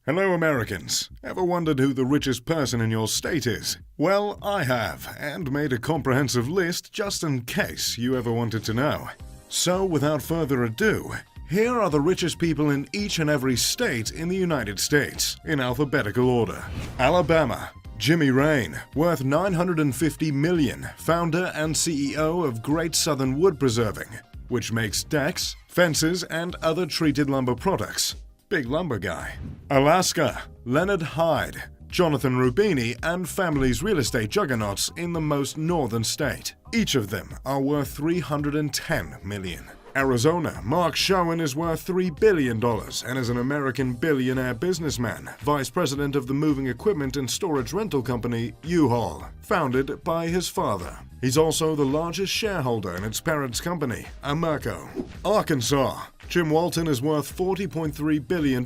Hello, Americans. Ever wondered who the richest person in your state is? Well, I have, and made a comprehensive list just in case you ever wanted to know. So, without further ado, here are the richest people in each and every state in the United States, in alphabetical order. Alabama. Jimmy Rane, worth $950 million, founder and CEO of Great Southern Wood Preserving, which makes decks, fences, and other treated lumber products. Big lumber guy. Alaska. Leonard Hyde, Jonathan Rubini, and family's real estate juggernauts in the most northern state. Each of them are worth $310 million. Arizona. Mark Schoen is worth $3 billion and is an American billionaire businessman, vice president of the moving equipment and storage rental company U-Haul, founded by his father. He's also the largest shareholder in its parent's company, Amerco. Arkansas. Jim Walton is worth $40.3 billion,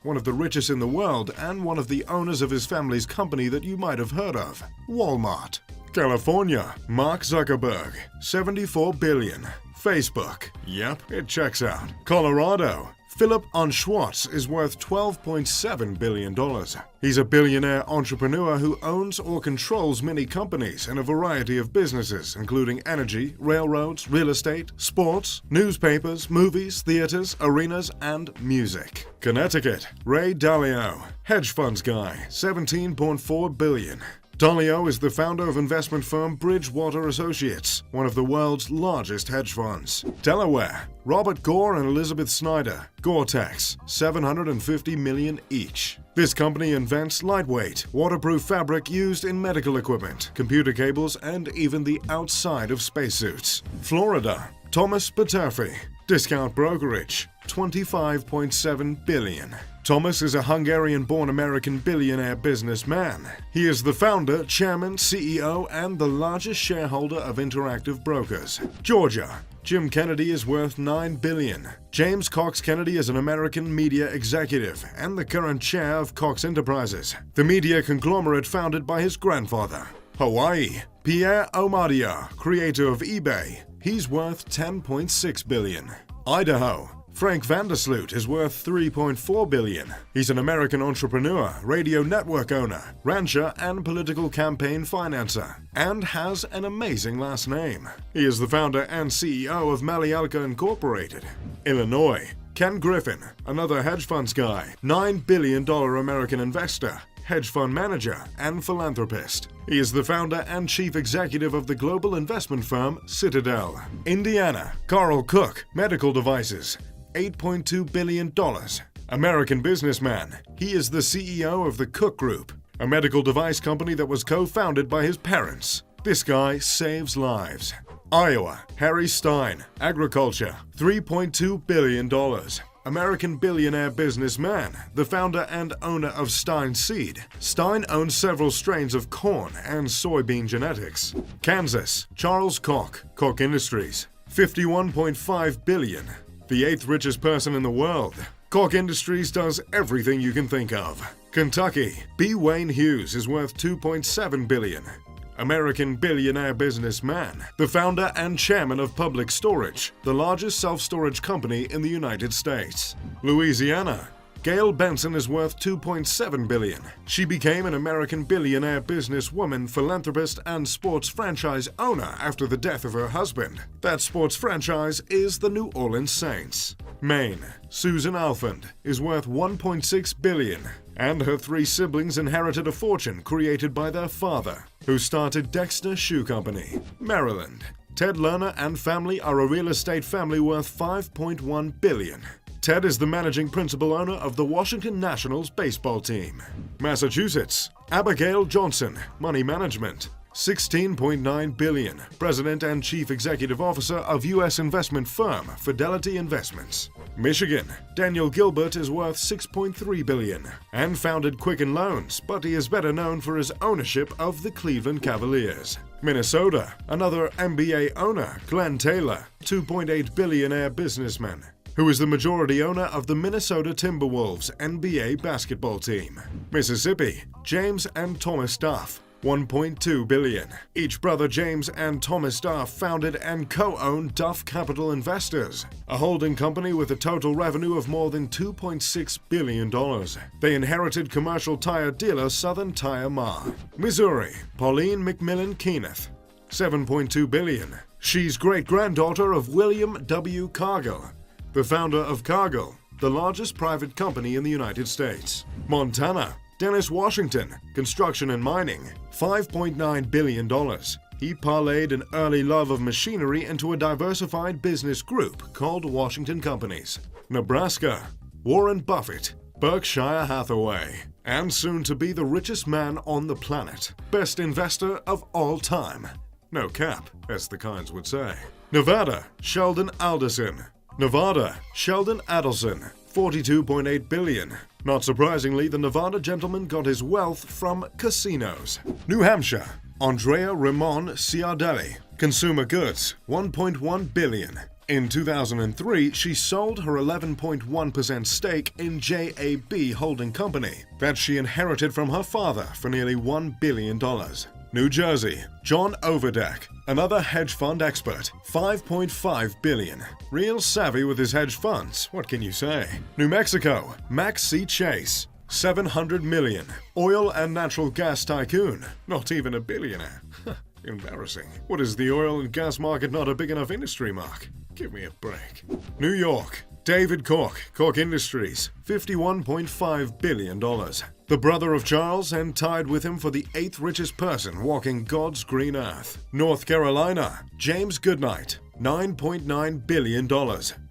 one of the richest in the world and one of the owners of his family's company that you might have heard of, Walmart. California. Mark Zuckerberg, $74 billion. Facebook. Yep, it checks out. Colorado. Philip Schwartz is worth $12.7 billion. He's a billionaire entrepreneur who owns or controls many companies and a variety of businesses, including energy, railroads, real estate, sports, newspapers, movies, theaters, arenas, and music. Connecticut. Ray Dalio, hedge funds guy, $17.4 billion. Dalio is the founder of investment firm Bridgewater Associates, one of the world's largest hedge funds. Delaware. Robert Gore and Elizabeth Snyder, Gore-Tex, $750 million each. This company invents lightweight, waterproof fabric used in medical equipment, computer cables, and even the outside of spacesuits. Florida. Thomas Peterfi, discount brokerage, $25.7 billion. Thomas is a Hungarian-born American billionaire businessman. He is the founder, chairman, CEO, and the largest shareholder of Interactive Brokers. Georgia. Jim Kennedy is worth $9 billion. James Cox Kennedy is an American media executive and the current chair of Cox Enterprises, the media conglomerate founded by his grandfather. Hawaii. Pierre Omidyar, creator of eBay. He's worth $10.6 billion. Idaho. Frank Vandersloot is worth $3.4 billion. He's an American entrepreneur, radio network owner, rancher, and political campaign financer, and has an amazing last name. He is the founder and CEO of Malialka Incorporated. Illinois. Ken Griffin, another hedge funds guy, $9 billion American investor, hedge fund manager, and philanthropist. He is the founder and chief executive of the global investment firm Citadel. Indiana. Carl Cook, medical devices, $8.2 billion. American businessman. He is the CEO of the Cook Group, a medical device company that was co-founded by his parents. This guy saves lives. Iowa. Harry Stine, agriculture, $3.2 billion. American billionaire businessman, the founder and owner of Stine Seed. Stine owns several strains of corn and soybean genetics. Kansas. Charles Koch, Koch Industries, $51.5 billion. The 8th richest person in the world. Koch Industries does everything you can think of. Kentucky. B. Wayne Hughes is worth $2.7 billion. American billionaire businessman, the founder and chairman of Public Storage, the largest self-storage company in the United States. Louisiana. Gayle Benson is worth $2.7 billion. She became an American billionaire businesswoman, philanthropist, and sports franchise owner after the death of her husband. That sports franchise is the New Orleans Saints. Maine. Susan Alfond is worth $1.6 billion, and her 3 siblings inherited a fortune created by their father, who started Dexter Shoe Company. Maryland. Ted Lerner and family are a real estate family worth $5.1 billion. Ted is the managing principal owner of the Washington Nationals baseball team. Massachusetts. Abigail Johnson, money management, $16.9 billion, president and chief executive officer of U.S. investment firm Fidelity Investments. Michigan. Daniel Gilbert is worth $6.3 billion and founded Quicken Loans, but he is better known for his ownership of the Cleveland Cavaliers. Minnesota. Another NBA owner, Glen Taylor, $2.8 billionaire businessman, who is the majority owner of the Minnesota Timberwolves NBA basketball team. Mississippi. James and Thomas Duff, $1.2 billion. Each brother James and Thomas Duff founded and co-owned Duff Capital Investors, a holding company with a total revenue of more than $2.6 billion. They inherited commercial tire dealer Southern Tire Mart. Missouri, Pauline McMillan Kenneth, $7.2 billion. She's great-granddaughter of William W. Cargill, the founder of Cargill, the largest private company in the United States. Montana, Dennis Washington, construction and mining, $5.9 billion. He parlayed an early love of machinery into a diversified business group called Washington Companies. Nebraska, Warren Buffett, Berkshire Hathaway, and soon to be the richest man on the planet. Best investor of all time. No cap, as the kinds would say. Nevada, Sheldon Alderson. Nevada, Sheldon Adelson, $42.8 billion. Not surprisingly, the Nevada gentleman got his wealth from casinos. New Hampshire, Andrea Reimann-Ciardelli, consumer goods, $1.1 billion. In 2003, she sold her 11.1% stake in JAB Holding Company that she inherited from her father for nearly $1 billion. New Jersey, John Overdeck, another hedge fund expert, $5.5 billion. Real savvy with his hedge funds, what can you say? New Mexico, Max C. Chase, $700 million. Oil and natural gas tycoon, not even a billionaire. Embarrassing. What is the oil and gas market not a big enough industry, Mark? Give me a break. New York, David Koch, Koch Industries, $51.5 billion. The brother of Charles and tied with him for the 8th richest person walking God's green earth. North Carolina, James Goodnight, $9.9 billion.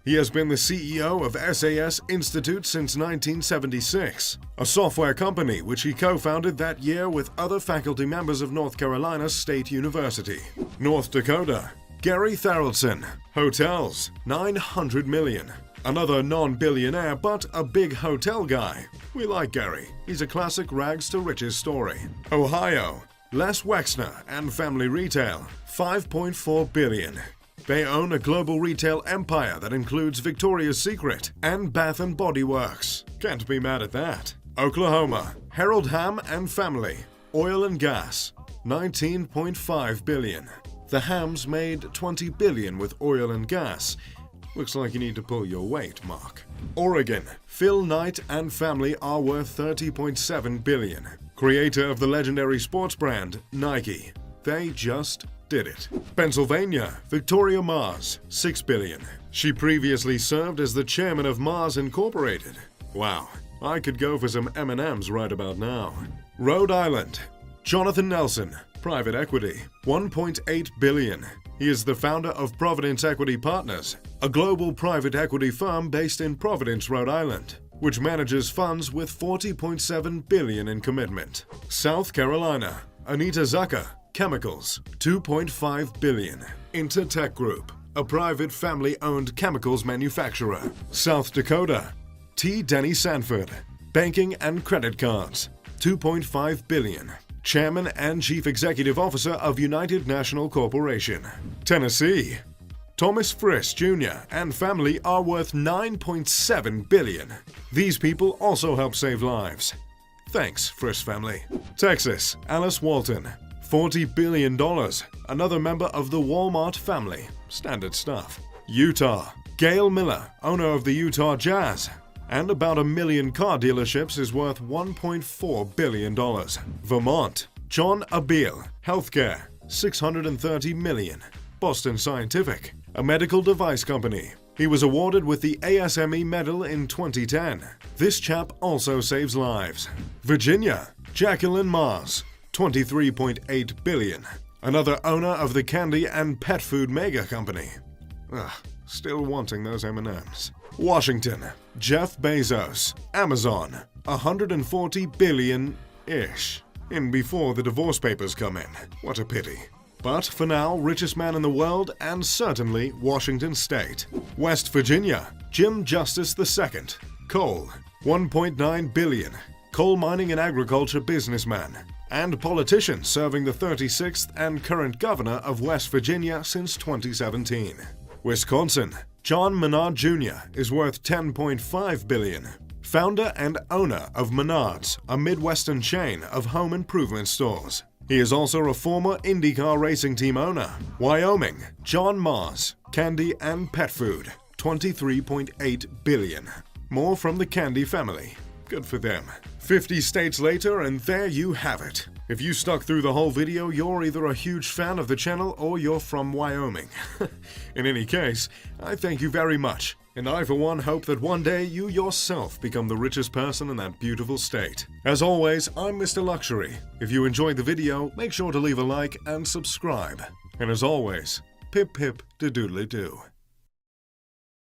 He has been the CEO of SAS Institute since 1976, a software company which he co-founded that year with other faculty members of North Carolina State University. North Dakota, Gary Tharaldson, hotels, $900 million. Another non-billionaire, but a big hotel guy. We like Gary. He's a classic rags to riches story. Ohio, Les Wexner and Family Retail, $5.4 billion. They own a global retail empire that includes Victoria's Secret and Bath & Body Works. Can't be mad at that. Oklahoma, Harold Ham and Family, oil and gas, $19.5 billion. The Hams made $20 billion with oil and gas. Looks like you need to pull your weight, Mark. Oregon, Phil Knight and Family are worth $30.7 billion. Creator of the legendary sports brand, Nike. They just did it. Pennsylvania, Victoria Mars, $6 billion. She previously served as the chairman of Mars Incorporated. Wow, I could go for some M&Ms right about now. Rhode Island, Jonathan Nelson, private equity, $1.8 billion. He is the founder of Providence Equity Partners, a global private equity firm based in Providence, Rhode Island, which manages funds with $40.7 billion in commitment. South Carolina, Anita Zucker, Chemicals, $2.5 billion. Intertech Group, a private family-owned chemicals manufacturer. South Dakota, T. Denny Sanford, banking and credit cards, $2.5 billion. Chairman and Chief Executive Officer of United National Corporation. Tennessee, Thomas Friss Jr. and Family are worth $9.7 billion. These people also help save lives. Thanks, Friss family. Texas, Alice Walton, $40 billion. Another member of the Walmart family. Standard stuff. Utah, Gayle Miller, owner of the Utah Jazz, and about 1 million car dealerships, is worth $1.4 billion. Vermont, John Abiel, healthcare, $630 million. Boston Scientific, a medical device company. He was awarded with the ASME Medal in 2010. This chap also saves lives. Virginia, Jacqueline Mars, $23.8 billion. Another owner of the candy and pet food mega company. Still wanting those M&Ms. Washington, Jeff Bezos, Amazon, $140 billion-ish. In before the divorce papers come in. What a pity. But for now, richest man in the world and certainly Washington State. West Virginia, Jim Justice II, coal, $1.9 billion. Coal mining and agriculture businessman. And politician serving the 36th and current governor of West Virginia since 2017. Wisconsin, John Menard Jr. is worth $10.5 billion. Founder and owner of Menards, a Midwestern chain of home improvement stores. He is also a former IndyCar racing team owner. Wyoming, John Mars, candy and pet food, $23.8 billion. More from the Candy family. Good for them. 50 states later, and there you have it. If you stuck through the whole video, you're either a huge fan of the channel or you're from Wyoming. In any case, I thank you very much, and I for one hope that one day you yourself become the richest person in that beautiful state. As always, I'm Mr. Luxury. If you enjoyed the video, make sure to leave a like and subscribe. And as always, pip pip de doodly doo.